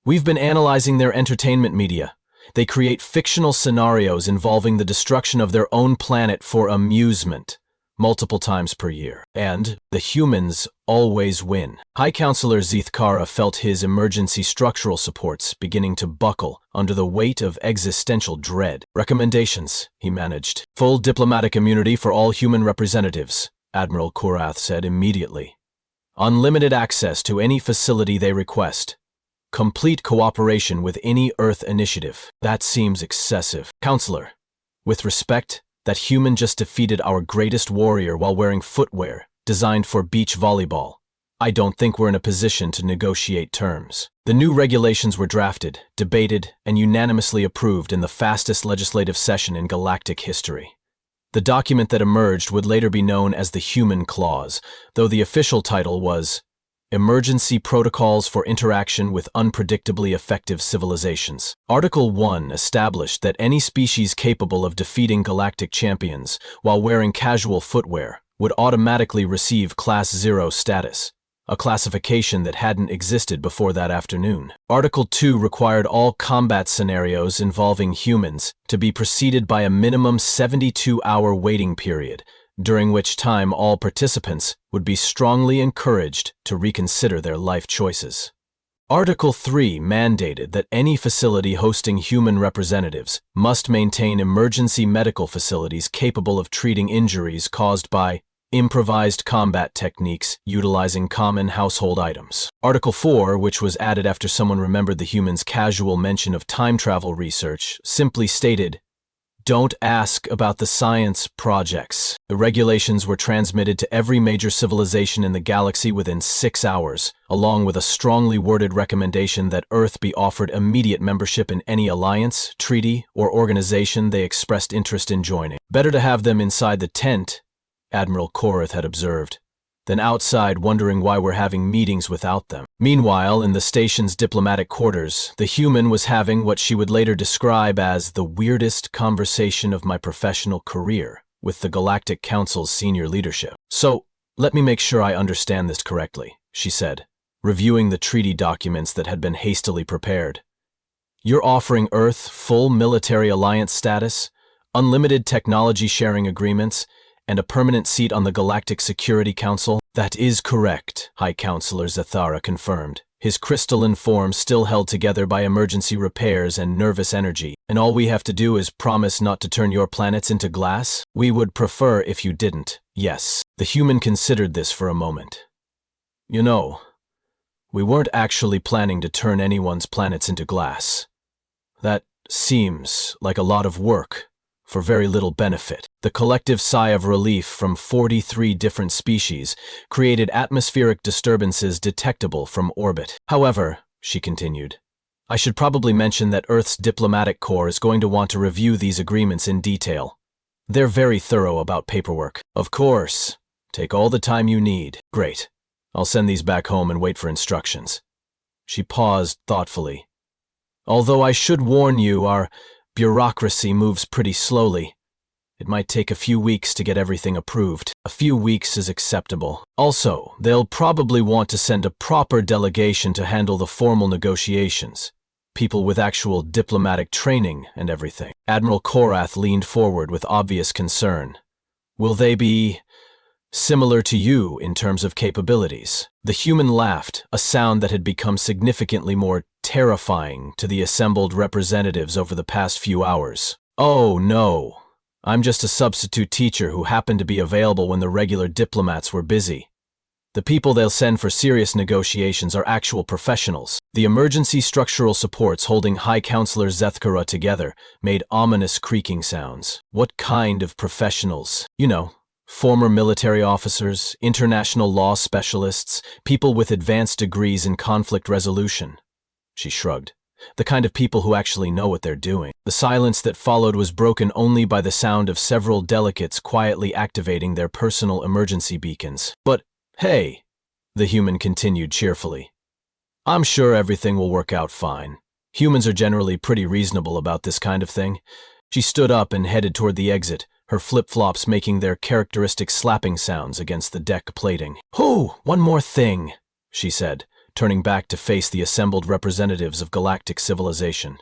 Speaker 1: "We've been analyzing their entertainment media. They create fictional scenarios involving the destruction of their own planet for amusement, multiple times per year. And the humans always win." High Counselor Zethkara felt his emergency structural supports beginning to buckle under the weight of existential dread. "Recommendations," he managed. "Full diplomatic immunity for all human representatives," Admiral Korath said immediately. "Unlimited access to any facility they request. Complete cooperation with any Earth initiative." "That seems excessive." "Counselor, with respect, that human just defeated our greatest warrior while wearing footwear designed for beach volleyball. I don't think we're in a position to negotiate terms." The new regulations were drafted, debated, and unanimously approved in the fastest legislative session in galactic history. The document that emerged would later be known as the Human Clause, though the official title was Emergency Protocols for Interaction with Unpredictably Effective Civilizations. Article 1 established that any species capable of defeating galactic champions while wearing casual footwear would automatically receive Class 0 status, a classification that hadn't existed before that afternoon. Article 2 required all combat scenarios involving humans to be preceded by a minimum 72-hour waiting period, during which time all participants would be strongly encouraged to reconsider their life choices. Article 3 mandated that any facility hosting human representatives must maintain emergency medical facilities capable of treating injuries caused by improvised combat techniques utilizing common household items. Article 4, which was added after someone remembered the humans' casual mention of time travel research, simply stated, "Don't ask about the science projects." The regulations were transmitted to every major civilization in the galaxy within 6 hours, along with a strongly worded recommendation that Earth be offered immediate membership in any alliance, treaty, or organization they expressed interest in joining. "Better to have them inside the tent," Admiral Korath had observed, "than outside wondering why we're having meetings without them." Meanwhile, in the station's diplomatic quarters, the human was having what she would later describe as the weirdest conversation of my professional career with the Galactic Council's senior leadership. "So, let me make sure I understand this correctly," she said, reviewing the treaty documents that had been hastily prepared. "You're offering Earth full military alliance status, unlimited technology sharing agreements, and a permanent seat on the Galactic Security Council?" "That is correct," High Counselor Zathara confirmed, his crystalline form still held together by emergency repairs and nervous energy. "And all we have to do is promise not to turn your planets into glass? We would prefer if you didn't." "Yes." The human considered this for a moment. "You know, we weren't actually planning to turn anyone's planets into glass. That seems like a lot of work for very little benefit." The collective sigh of relief from 43 different species created atmospheric disturbances detectable from orbit. "However," she continued, "I should probably mention that Earth's diplomatic corps is going to want to review these agreements in detail. They're very thorough about paperwork." "Of course. Take all the time you need." "Great. I'll send these back home and wait for instructions." She paused thoughtfully. "Although I should warn you, our bureaucracy moves pretty slowly. It might take a few weeks to get everything approved." "A few weeks is acceptable. Also, they'll probably want to send a proper delegation to handle the formal negotiations. People with actual diplomatic training and everything." Admiral Korath leaned forward with obvious concern. "Will they be similar to you in terms of capabilities?" The human laughed, a sound that had become significantly more terrifying to the assembled representatives over the past few hours. "Oh, no. I'm just a substitute teacher who happened to be available when the regular diplomats were busy. The people they'll send for serious negotiations are actual professionals." The emergency structural supports holding High Counselor Zethkara together made ominous creaking sounds. "What kind of professionals?" "You know, former military officers, international law specialists, people with advanced degrees in conflict resolution." She shrugged. "The kind of people who actually know what they're doing." The silence that followed was broken only by the sound of several delegates quietly activating their personal emergency beacons. "But, hey," the human continued cheerfully, "I'm sure everything will work out fine. Humans are generally pretty reasonable about this kind of thing." She stood up and headed toward the exit, her flip-flops making their characteristic slapping sounds against the deck plating. "Oh, one more thing," she said, turning back to face the assembled representatives of galactic civilization.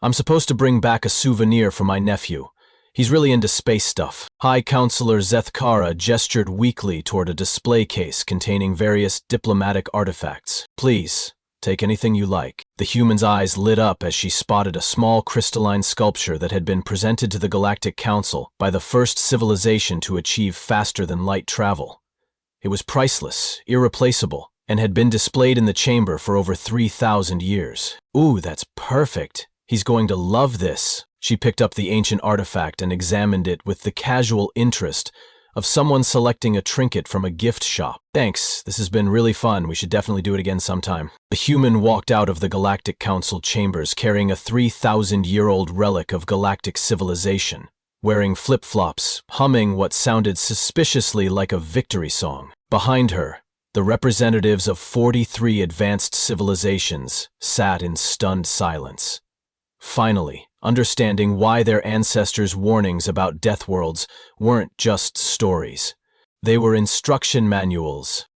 Speaker 1: "I'm supposed to bring back a souvenir for my nephew. He's really into space stuff." High Counselor Zethkara gestured weakly toward a display case containing various diplomatic artifacts. "Please, take anything you like." The human's eyes lit up as she spotted a small crystalline sculpture that had been presented to the Galactic Council by the first civilization to achieve faster-than-light travel. It was priceless, irreplaceable, and had been displayed in the chamber for over 3,000 years. "Ooh, that's perfect. He's going to love this." She picked up the ancient artifact and examined it with the casual interest of someone selecting a trinket from a gift shop. "Thanks, this has been really fun. We should definitely do it again sometime." The human walked out of the Galactic Council chambers carrying a 3,000-year-old relic of galactic civilization, wearing flip-flops, humming what sounded suspiciously like a victory song. Behind her, the representatives of 43 advanced civilizations sat in stunned silence. Finally, understanding why their ancestors' warnings about death worlds weren't just stories. They were instruction manuals,